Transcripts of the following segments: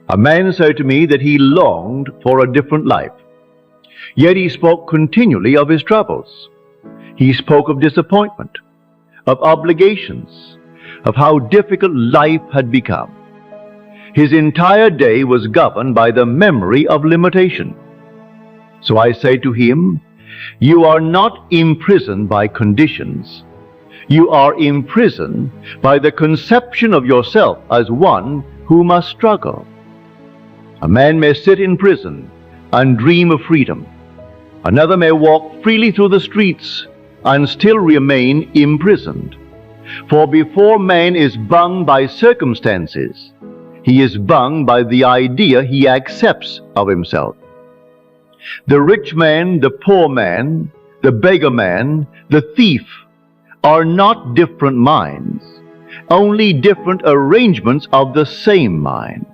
A man said to me that he longed for a different life, yet he spoke continually of his troubles. He spoke of disappointment, of obligations, of how difficult life had become. His entire day was governed by the memory of limitation. So I say to him, you are not imprisoned by conditions. You are imprisoned by the conception of yourself as one who must struggle. A man may sit in prison and dream of freedom. Another may walk freely through the streets and still remain imprisoned. For before man is bound by circumstances, he is bound by the idea he accepts of himself. The rich man, the poor man, the beggar man, the thief are not different minds, only different arrangements of the same mind.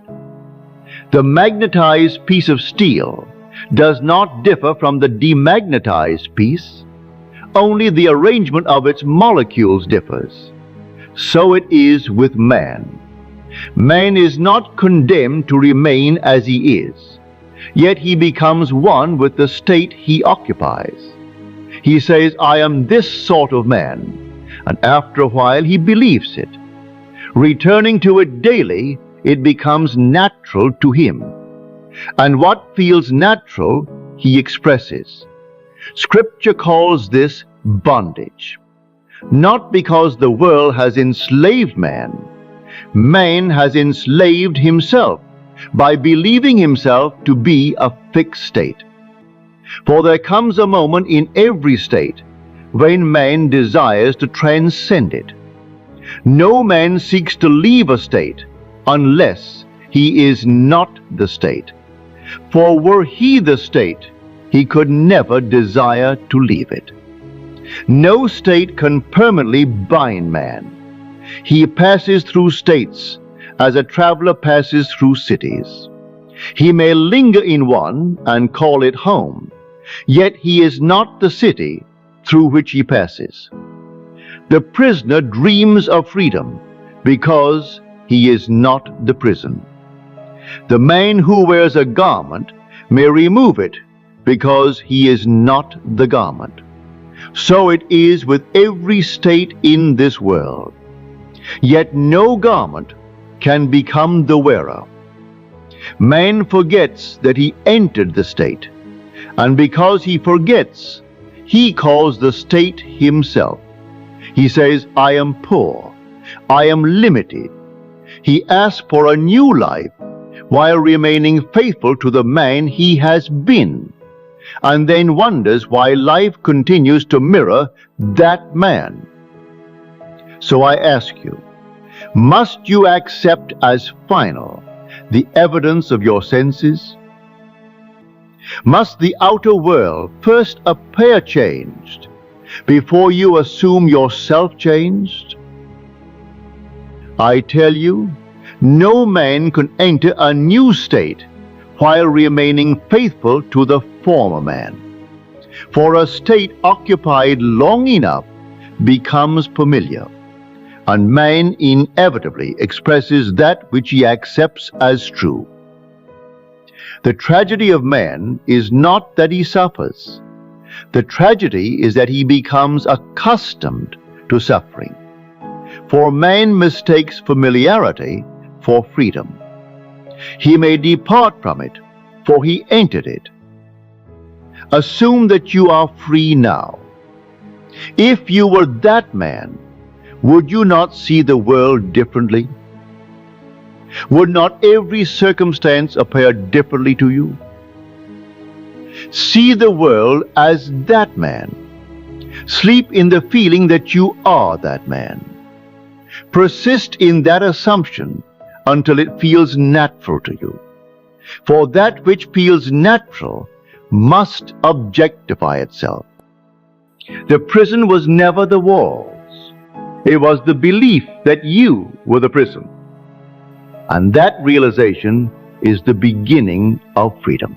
The magnetized piece of steel does not differ from the demagnetized piece, only the arrangement of its molecules differs. So it is with man. Man is not condemned to remain as he is, yet he becomes one with the state he occupies. He says, I am this sort of man, and after a while he believes it. Returning to it daily, it becomes natural to him. And what feels natural, he expresses. Scripture calls this bondage. Not because the world has enslaved man. Man has enslaved himself by believing himself to be a fixed state. For there comes a moment in every state when man desires to transcend it. No man seeks to leave a state unless he is not the state. For were he the state, he could never desire to leave it. No state can permanently bind man. He passes through states as a traveler passes through cities. He may linger in one and call it home, yet he is not the city through which he passes. The prisoner dreams of freedom because he is not the prison. The man who wears a garment may remove it because he is not the garment. So it is with every state in this world. Yet no garment can become the wearer. Man forgets that he entered the state, and because he forgets, he calls the state himself. He says, I am poor, I am limited. He asks for a new life while remaining faithful to the man he has been, and then wonders why life continues to mirror that man. So I ask you, must you accept as final the evidence of your senses? Must the outer world first appear changed before you assume yourself changed? I tell you, no man can enter a new state while remaining faithful to the former man. For a state occupied long enough becomes familiar, and man inevitably expresses that which he accepts as true. The tragedy of man is not that he suffers. The tragedy is that he becomes accustomed to suffering. For man mistakes familiarity for freedom. He may depart from it, for he entered it. Assume that you are free now. If you were that man, would you not see the world differently? Would not every circumstance appear differently to you? See the world as that man. Sleep in the feeling that you are that man. Persist in that assumption until it feels natural to you. For that which feels natural must objectify itself. The prison was never the walls. It was the belief that you were the prison. And that realization is the beginning of freedom.